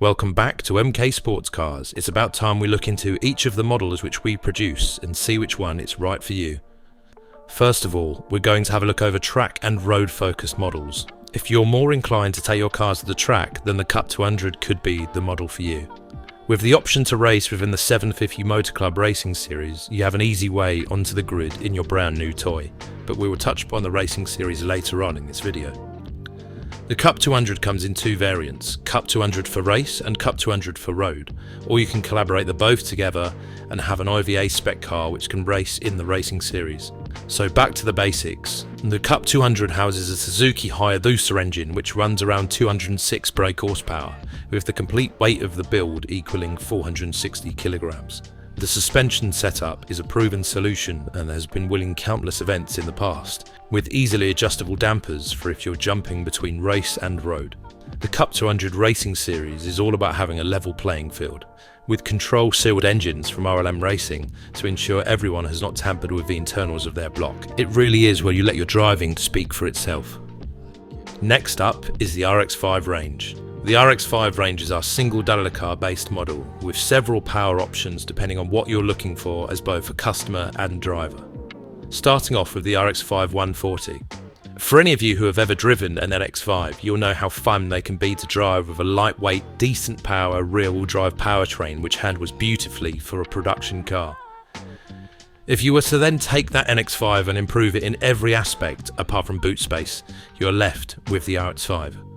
Welcome back to MK Sportscars. It's about time we look into each of the models which we produce and see which one is right for you. First of all, we're going to have a look over track and road focused models. If you're more inclined to take your cars to the track, then the Cup 200 could be the model for you. With the option to race within the 750 Motor Club Racing Series, you have an easy way onto the grid in your brand new toy, but we will touch upon the Racing Series later on in this video. The Cup 200 comes in two variants, Cup 200 for race and Cup 200 for road, or you can collaborate the both together and have an IVA spec car which can race in the Racing Series. So back to the basics. The Cup 200 houses a Suzuki Hayabusa engine which runs around 206 brake horsepower, with the complete weight of the build equaling 460 kilograms. The suspension setup is a proven solution and has been winning countless events in the past, with easily adjustable dampers for if you're jumping between race and road. The Cup 200 Racing Series is all about having a level playing field, with control sealed engines from RLM Racing to ensure everyone has not tampered with the internals of their block. It really is where you let your driving speak for itself. Next up is the RX-5 range. The RX-5 range is our single car based model with several power options depending on what you're looking for as both a customer and driver. Starting off with the RX-5 140. For any of you who have ever driven an NX5, you'll know how fun they can be to drive with a lightweight, decent power rear-wheel drive powertrain which handles beautifully for a production car. If you were to then take that NX5 and improve it in every aspect apart from boot space, you're left with the RX-5.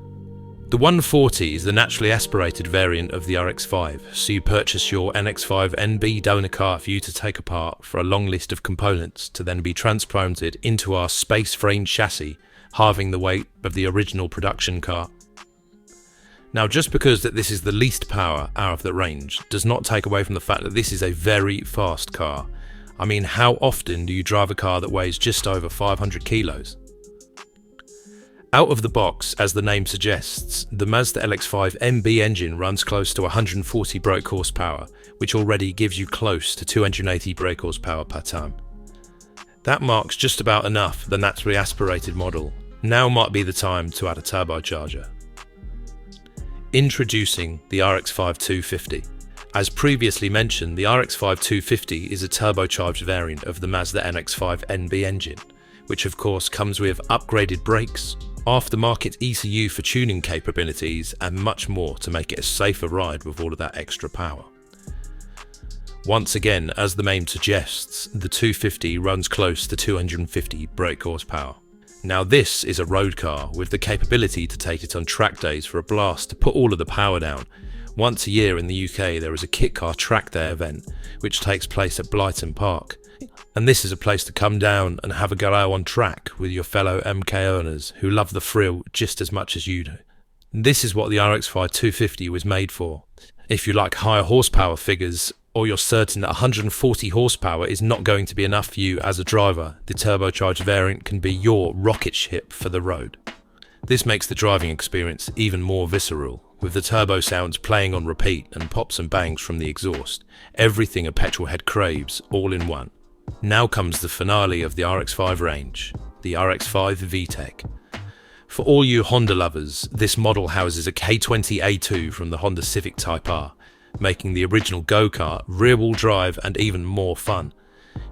The 140 is the naturally aspirated variant of the RX-5, so you purchase your NX5 NB donor car for you to take apart for a long list of components to then be transplanted into our space frame chassis, halving the weight of the original production car. Now, just because that this is the least power out of the range does not take away from the fact that this is a very fast car. I mean, how often do you drive a car that weighs just over 500 kilos? Out of the box, as the name suggests, the Mazda LX-5 MB engine runs close to 140 brake horsepower, which already gives you close to 280 brake horsepower per tonne. That marks just about enough for the naturally aspirated model. Now might be the time to add a turbocharger. Introducing the RX-5 250. As previously mentioned, the RX-5 250 is a turbocharged variant of the Mazda NX-5 NB engine, which of course comes with upgraded brakes, aftermarket ECU for tuning capabilities and much more to make it a safer ride with all of that extra power. Once again, as the name suggests, the 250 runs close to 250 brake horsepower. Now this is a road car with the capability to take it on track days for a blast to put all of the power down. Once a year in the UK there is a kit car track day event which takes place at Blyton Park. And this is a place to come down and have a go on track with your fellow MK owners who love the thrill just as much as you do. This is what the RX-5 250 was made for. If you like higher horsepower figures, or you're certain that 140 horsepower is not going to be enough for you as a driver, the turbocharged variant can be your rocket ship for the road. This makes the driving experience even more visceral, with the turbo sounds playing on repeat and pops and bangs from the exhaust. Everything a petrol head craves, all in one. Now comes the finale of the RX-5 range, the RX-5 VTEC. For all you Honda lovers, this model houses a K20A2 from the Honda Civic Type R, making the original go-kart, rear-wheel drive and even more fun.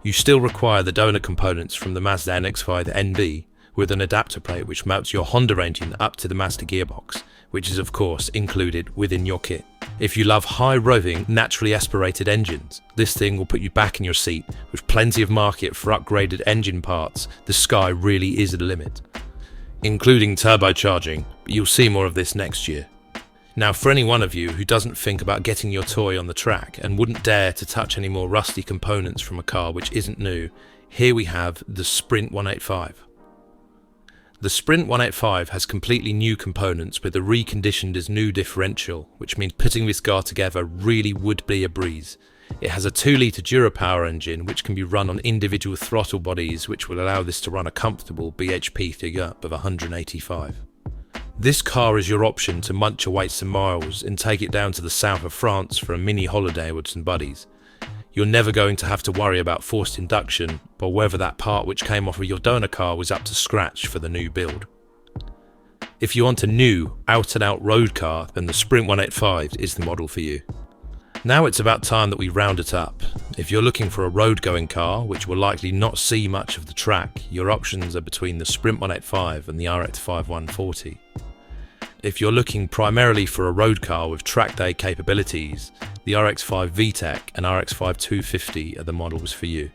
You still require the donor components from the Mazda NX-5 NB, with an adapter plate which mounts your Honda engine up to the Mazda gearbox, which is of course included within your kit. If you love high-revving, naturally aspirated engines, this thing will put you back in your seat. With plenty of market for upgraded engine parts, the sky really is the limit. Including turbocharging, but you'll see more of this next year. Now, for any one of you who doesn't think about getting your toy on the track and wouldn't dare to touch any more rusty components from a car which isn't new, here we have the Sprint 185. The Sprint 185 has completely new components with a reconditioned as new differential, which means putting this car together really would be a breeze. It has a 2-litre Durapower engine which can be run on individual throttle bodies, which will allow this to run a comfortable BHP figure of 185. This car is your option to munch away some miles and take it down to the south of France for a mini holiday with some buddies. You're never going to have to worry about forced induction, or whether that part which came off of your donor car was up to scratch for the new build. If you want a new, out-and-out road car, then the Sprint 185 is the model for you. Now it's about time that we round it up. If you're looking for a road-going car, which will likely not see much of the track, your options are between the Sprint 185 and the RX-5 140. If you're looking primarily for a road car with track day capabilities, the RX-5 VTEC and RX-5 250 are the models for you.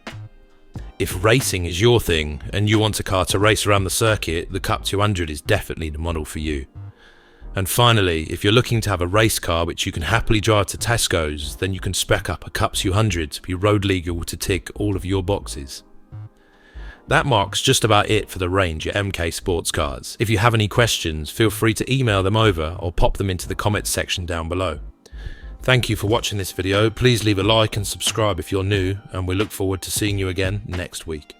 If racing is your thing and you want a car to race around the circuit, the Cup 200 is definitely the model for you. And finally, if you're looking to have a race car which you can happily drive to Tesco's, then you can spec up a Cup 200 to be road legal to tick all of your boxes. That marks just about it for the range at MK Sportscars. If you have any questions, feel free to email them over or pop them into the comments section down below. Thank you for watching this video. Please leave a like and subscribe if you're new, and we look forward to seeing you again next week.